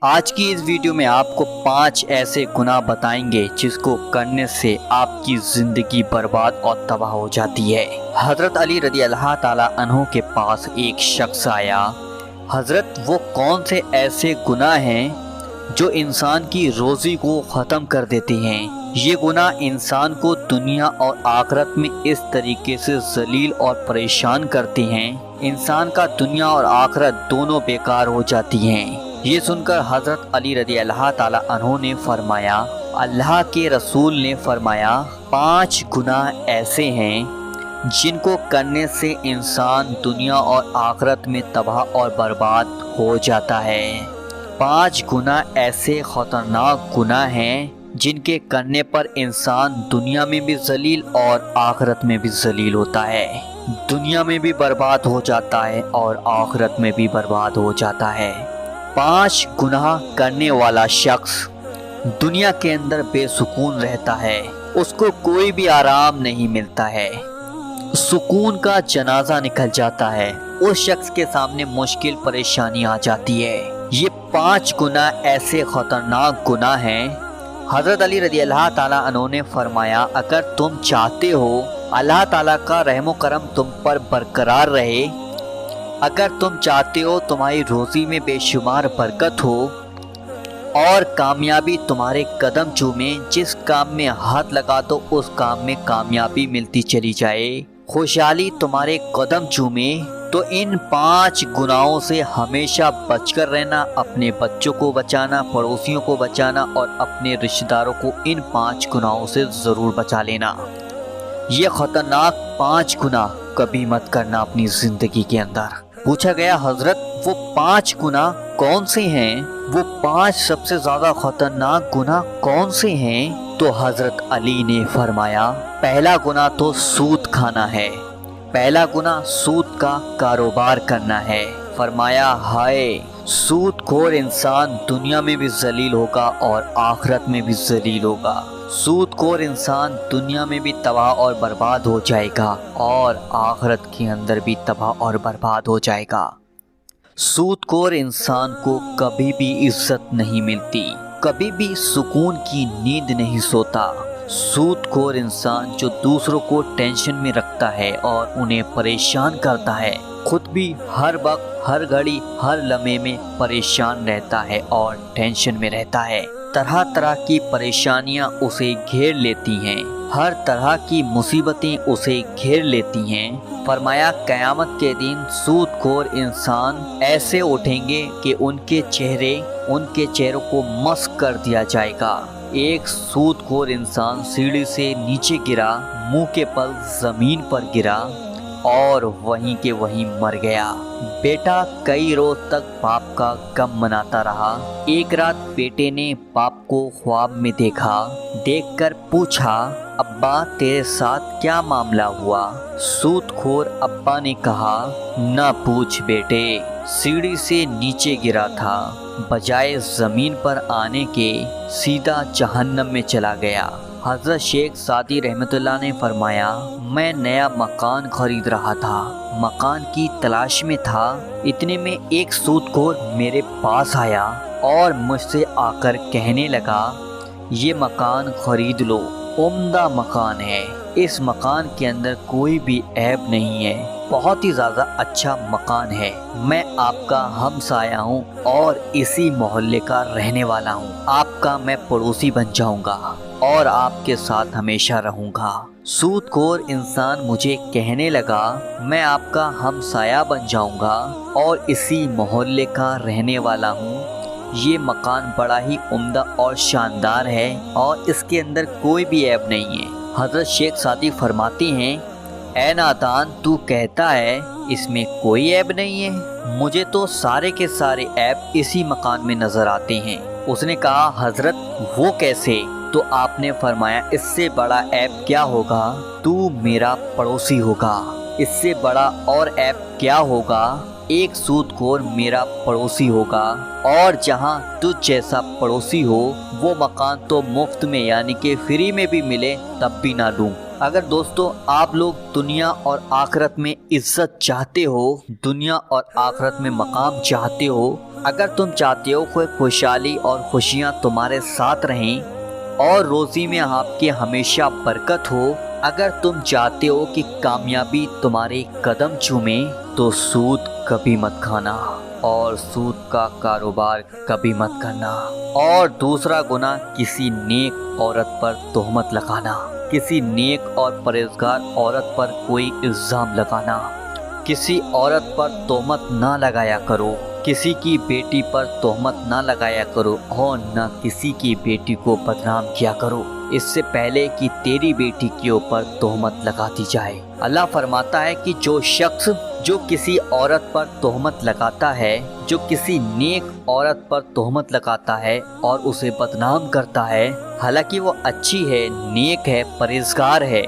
آج کی اس ویڈیو میں آپ کو 5 ایسے گناہ بتائیں گے جس کو کرنے سے آپ کی زندگی برباد اور تباہ ہو جاتی ہے۔ حضرت علی رضی اللہ تعالیٰ عنہ کے پاس ایک شخص آیا۔ حضرت وہ کون سے ایسے گناہ ہیں جو انسان کی روزی کو ختم کر دیتے ہیں؟ یہ گناہ انسان کو دنیا اور آخرت میں اس طریقے سے ذلیل اور پریشان کرتے ہیں، انسان کا دنیا اور آخرت دونوں بیکار ہو جاتی ہیں۔ یہ سن کر حضرت علی رضی اللہ تعالیٰ عنہ نے فرمایا، اللہ کے رسول نے فرمایا 5 گناہ ایسے ہیں جن کو کرنے سے انسان دنیا اور آخرت میں تباہ اور برباد ہو جاتا ہے۔ 5 گناہ ایسے خطرناک گناہ ہیں جن کے کرنے پر انسان دنیا میں بھی ذلیل اور آخرت میں بھی ذلیل ہوتا ہے، دنیا میں بھی برباد ہو جاتا ہے اور آخرت میں بھی برباد ہو جاتا ہے۔ 5 گناہ کرنے والا شخص دنیا کے اندر بے سکون رہتا ہے، اس کو کوئی بھی آرام نہیں ملتا ہے، سکون کا جنازہ نکل جاتا ہے، اس شخص کے سامنے مشکل پریشانی آ جاتی ہے۔ یہ 5 گناہ ایسے خطرناک گناہ ہیں۔ حضرت علی رضی اللہ تعالیٰ عنہ نے فرمایا، اگر تم چاہتے ہو اللہ تعالیٰ کا رحم و کرم تم پر برقرار رہے، اگر تم چاہتے ہو تمہاری روزی میں بے شمار برکت ہو اور کامیابی تمہارے قدم چومے، جس کام میں ہاتھ لگا دو اس کام میں کامیابی ملتی چلی جائے، خوشحالی تمہارے قدم چومے، تو ان 5 گناہوں سے ہمیشہ بچ کر رہنا، اپنے بچوں کو بچانا، پڑوسیوں کو بچانا اور اپنے رشتہ داروں کو ان 5 گناہوں سے ضرور بچا لینا۔ یہ خطرناک 5 گناہ کبھی مت کرنا اپنی زندگی کے اندر۔ پوچھا گیا، حضرت وہ 5 گناہ کون سے ہیں؟ وہ 5 سب سے زیادہ خطرناک گناہ کون سے ہیں؟ تو حضرت علی نے فرمایا، پہلا گناہ تو سود کھانا ہے، پہلا گناہ سود کا کاروبار کرنا ہے۔ فرمایا، ہائے، سود خور انسان دنیا میں بھی ذلیل ہوگا اور آخرت میں بھی ذلیل ہوگا، سود خور انسان دنیا میں بھی تباہ اور برباد ہو جائے گا اور آخرت کے اندر بھی تباہ اور برباد ہو جائے گا۔ سود خور انسان کو کبھی بھی عزت نہیں ملتی، کبھی بھی سکون کی نیند نہیں سوتا۔ سود خور انسان جو دوسروں کو ٹینشن میں رکھتا ہے اور انہیں پریشان کرتا ہے، خود بھی ہر وقت، ہر گھڑی، ہر لمحے میں پریشان رہتا ہے اور ٹینشن میں رہتا ہے۔ طرح طرح کی پریشانیاں اسے گھیر لیتی ہیں، ہر طرح کی مصیبتیں اسے گھیر لیتی ہیں۔ فرمایا، قیامت کے دن سود خور انسان ایسے اٹھیں گے کہ ان کے چہروں کو مسخ کر دیا جائے گا۔ ایک سود خور انسان سیڑھی سے نیچے گرا، منہ کے پل زمین پر گرا اور وہیں کے وہیں مر گیا۔ بیٹا کئی روز تک باپ کا غم مناتا رہا۔ ایک رات بیٹے نے باپ کو خواب میں دیکھا، دیکھ کر پوچھا، ابا تیرے ساتھ کیا معاملہ ہوا؟ سود خور ابا نے کہا، نہ پوچھ بیٹے، سیڑھی سے نیچے گرا تھا، بجائے زمین پر آنے کے سیدھا جہنم میں چلا گیا۔ حضرت شیخ سعدی رحمۃ اللہ نے فرمایا، میں نیا مکان خرید رہا تھا، مکان کی تلاش میں تھا، اتنے میں ایک سود خور میرے پاس آیا اور مجھ سے آ کر کہنے لگا، یہ مکان خرید لو، عمدہ مکان ہے، اس مکان کے اندر کوئی بھی عیب نہیں ہے، بہت ہی زیادہ اچھا مکان ہے، میں آپ کا ہمسایہ ہوں اور اسی محلے کا رہنے والا ہوں، آپ کا میں پڑوسی بن جاؤں گا اور آپ کے ساتھ ہمیشہ رہوں گا۔ سود خور انسان مجھے کہنے لگا، میں آپ کا ہمسایہ بن جاؤں گا اور اسی محلے کا رہنے والا ہوں، یہ مکان بڑا ہی عمدہ اور شاندار ہے اور اس کے اندر کوئی بھی عیب نہیں ہے۔ حضرت شیخ سعدی فرماتے ہیں، اے نادان، تو کہتا ہے اس میں کوئی عیب نہیں ہے، مجھے تو سارے کے سارے عیب اسی مکان میں نظر آتے ہیں۔ اس نے کہا، حضرت وہ کیسے؟ تو آپ نے فرمایا، اس سے بڑا عیب کیا ہوگا؟ تو میرا پڑوسی ہوگا۔ اس سے بڑا اور عیب کیا ہوگا؟ ایک سود خور میرا پڑوسی ہوگا، اور جہاں تجھ جیسا پڑوسی ہو وہ مکان تو مفت میں یعنی کہ فری میں بھی ملے تب بھی نہ لوں۔ اگر دوستو آپ لوگ دنیا اور آخرت میں عزت چاہتے ہو، دنیا اور آخرت میں مقام چاہتے ہو، اگر تم چاہتے ہو کہ خوشحالی اور خوشیاں تمہارے ساتھ رہیں اور روزی میں آپ کے ہمیشہ برکت ہو، اگر تم چاہتے ہو کہ کامیابی تمہارے قدم چومے، تو سود کبھی مت کھانا اور سود کا کاروبار کبھی مت کرنا۔ اور دوسرا گناہ کسی نیک عورت پر تہمت لگانا، کسی نیک اور پرہیزگار عورت پر کوئی الزام لگانا۔ کسی عورت پر تہمت نہ لگایا کرو، کسی کی بیٹی پر تہمت نہ لگایا کرو اور نہ کسی کی بیٹی کو بدنام کیا کرو اس سے پہلے کہ تیری بیٹی کے اوپر تہمت لگا دی جائے۔ اللہ فرماتا ہے کہ جو شخص جو کسی عورت پر تہمت لگاتا ہے، جو کسی نیک عورت پر تہمت لگاتا ہے اور اسے بدنام کرتا ہے، حالانکہ وہ اچھی ہے، نیک ہے، پرہیزگار ہے،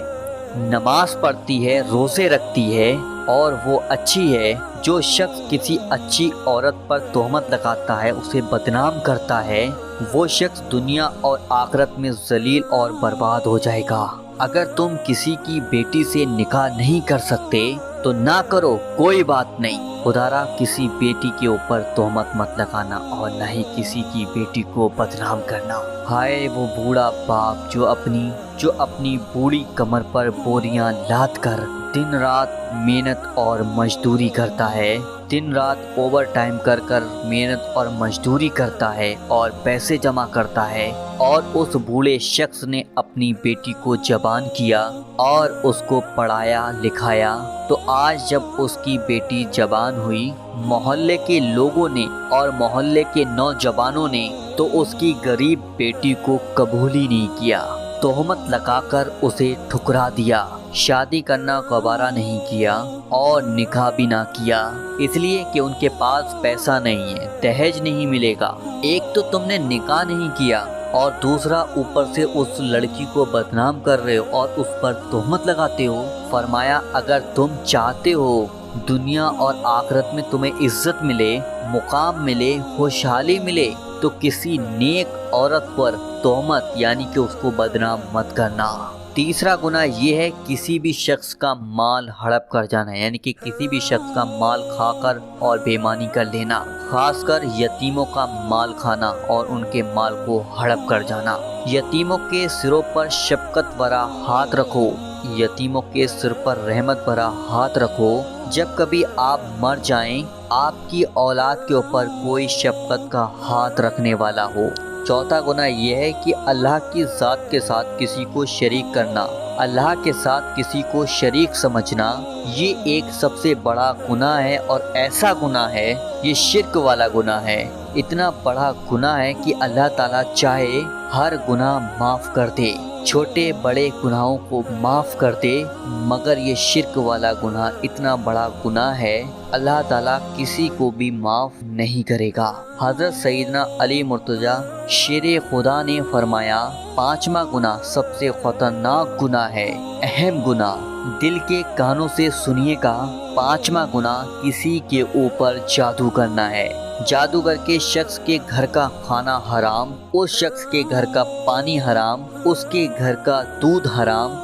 نماز پڑھتی ہے، روزے رکھتی ہے اور وہ اچھی ہے، جو شخص کسی اچھی عورت پر تہمت لگاتا ہے، اسے بدنام کرتا ہے، وہ شخص دنیا اور آخرت میں ذلیل اور برباد ہو جائے گا۔ اگر تم کسی کی بیٹی سے نکاح نہیں کر سکتے تو نہ کرو، کوئی بات نہیں، خدا را کسی بیٹی کے اوپر تہمت مت لگانا اور نہ ہی کسی کی بیٹی کو بدنام کرنا۔ ہائے وہ بوڑھا باپ جو اپنی بوڑھی کمر پر بوریاں لاد کر دن رات محنت اور مزدوری کرتا ہے، دن رات اوور ٹائم کر محنت اور مزدوری کرتا ہے اور پیسے جمع کرتا ہے، اور اس بوڑھے شخص نے اپنی بیٹی کو جوان کیا اور اس کو پڑھایا لکھایا، تو آج جب اس کی بیٹی جوان ہوئی، محلے کے لوگوں نے اور محلے کے نوجوانوں نے تو اس کی غریب بیٹی کو قبول ہی نہیں کیا، تہمت لگا کر اسے ٹھکرا دیا، شادی کرنا گوارا نہیں کیا اور نکاح بھی نہ کیا، اس لیے کہ ان کے پاس پیسہ نہیں ہے، دہیج نہیں ملے گا۔ ایک تو تم نے نکاح نہیں کیا اور دوسرا اوپر سے اس لڑکی کو بدنام کر رہے ہو اور اس پر تہمت لگاتے ہو۔ فرمایا اگر تم چاہتے ہو دنیا اور آخرت میں تمہیں عزت ملے، مقام ملے، خوشحالی ملے، تو کسی نیک عورت پر تہمت یعنی کہ اس کو بدنام مت کرنا۔ تیسرا گناہ یہ ہے کسی بھی شخص کا مال ہڑپ کر جانا، یعنی کہ کسی بھی شخص کا مال کھا کر اور بے ایمانی کر لینا، خاص کر یتیموں کا مال کھانا اور ان کے مال کو ہڑپ کر جانا۔ یتیموں کے سروں پر شفقت بھرا ہاتھ رکھو، یتیموں کے سر پر رحمت بھرا ہاتھ رکھو، جب کبھی آپ مر جائیں آپ کی اولاد کے اوپر کوئی شفقت کا ہاتھ رکھنے والا ہو۔ چوتھا گناہ یہ ہے کہ اللہ کی ذات کے ساتھ کسی کو شریک کرنا، اللہ کے ساتھ کسی کو شریک سمجھنا، یہ ایک سب سے بڑا گناہ ہے اور ایسا گناہ ہے، یہ شرک والا گناہ ہے، اتنا بڑا گناہ ہے کہ اللہ تعالیٰ چاہے ہر گناہ معاف کر دے، چھوٹے بڑے گناہوں کو معاف کر دے، مگر یہ شرک والا گناہ اتنا بڑا گناہ ہے، اللہ تعالیٰ کسی کو بھی معاف نہیں کرے گا۔ حضرت سیدنا علی مرتضیٰ شیر خدا نے فرمایا 5واں گناہ سب سے خطرناک گناہ ہے، اہم گناہ، دل کے کانوں سے سنیے گا۔ 5واں گناہ کسی کے اوپر جادو کرنا ہے، جادوگر کے شخص کے گھر کا کھانا حرام، اس شخص کے گھر کا پانی حرام، اس کے گھر کا دودھ حرام،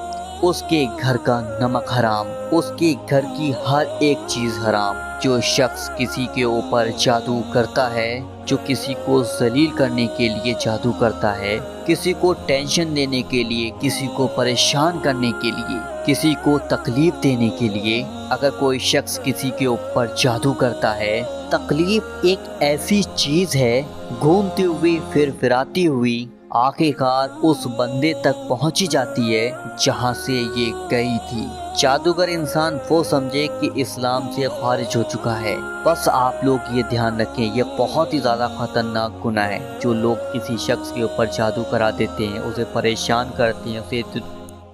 اس کے گھر کا نمک حرام، اس کے گھر کی ہر ایک چیز حرام۔ جو شخص کسی کے اوپر جادو کرتا ہے، جو کسی کو ذلیل کرنے کے لیے جادو کرتا ہے، کسی کو ٹینشن دینے کے لیے، کسی کو پریشان کرنے کے لیے، کسی کو تکلیف دینے کے لیے، اگر کوئی شخص کسی کے اوپر جادو کرتا ہے، تکلیف ایک ایسی چیز ہے گھومتی ہوئی پھر پھراتی ہوئی آخر کار اس بندے تک پہنچی جاتی ہے جہاں سے یہ گئی تھی۔ جادوگر انسان وہ سمجھے کہ اسلام سے خارج ہو چکا ہے۔ بس آپ لوگ یہ دھیان رکھیں، یہ بہت ہی زیادہ خطرناک گناہ ہے۔ جو لوگ کسی شخص کے اوپر جادو کرا دیتے ہیں، اسے پریشان کرتے ہیں، اسے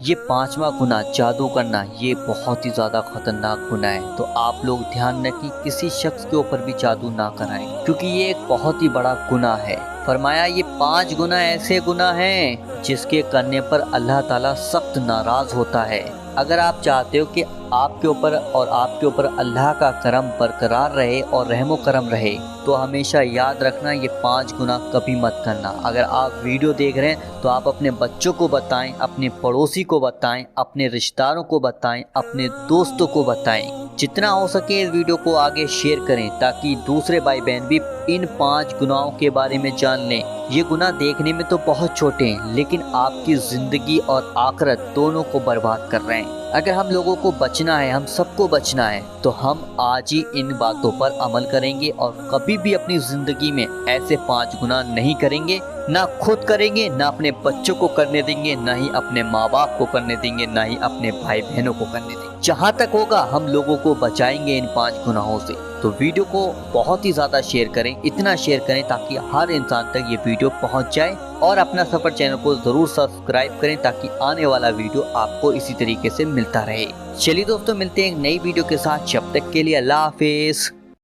یہ 5واں گناہ جادو کرنا، یہ بہت ہی زیادہ خطرناک گناہ ہے۔ تو آپ لوگ دھیان رکھیں کسی شخص کے اوپر بھی جادو نہ کرائیں، کیونکہ یہ ایک بہت ہی بڑا گناہ ہے۔ فرمایا یہ 5 گناہ ایسے گناہ ہیں جس کے کرنے پر اللہ تعالیٰ سخت ناراض ہوتا ہے۔ اگر آپ چاہتے ہو کہ آپ کے اوپر اللہ کا کرم برقرار رہے اور رحم و کرم رہے تو ہمیشہ یاد رکھنا یہ 5 گناہ کبھی مت کرنا۔ اگر آپ ویڈیو دیکھ رہے ہیں تو آپ اپنے بچوں کو بتائیں، اپنے پڑوسی کو بتائیں، اپنے رشتہ داروں کو بتائیں، اپنے دوستوں کو بتائیں۔ جتنا ہو سکے اس ویڈیو کو آگے شیئر کریں تاکہ دوسرے بھائی بہن بھی ان 5 گناہوں کے بارے میں جان لیں۔ یہ گناہ دیکھنے میں تو بہت چھوٹے ہیں لیکن آپ کی زندگی اور آخرت دونوں کو برباد کر رہے ہیں۔ اگر ہم لوگوں کو بچنا ہے، ہم سب کو بچنا ہے تو ہم آج ہی ان باتوں پر عمل کریں گے اور کبھی بھی اپنی زندگی میں ایسے 5 گناہ نہیں کریں گے، نہ خود کریں گے، نہ اپنے بچوں کو کرنے دیں گے، نہ ہی اپنے ماں باپ کو کرنے دیں گے، نہ ہی اپنے بھائی بہنوں کو کرنے دیں گے۔ جہاں تک ہوگا ہم لوگوں کو بچائیں گے ان 5 گناہوں سے۔ تو ویڈیو کو بہت ہی زیادہ شیئر کریں، اتنا شیئر کریں تاکہ ہر انسان تک یہ ویڈیو پہنچ جائے، اور اپنا سفر چینل کو ضرور سبسکرائب کریں تاکہ آنے والا ویڈیو آپ کو اسی طریقے سے ملتا رہے۔ چلیے دوستو، ملتے ہیں ایک نئی ویڈیو کے ساتھ، جب تک کے لیے اللہ حافظ۔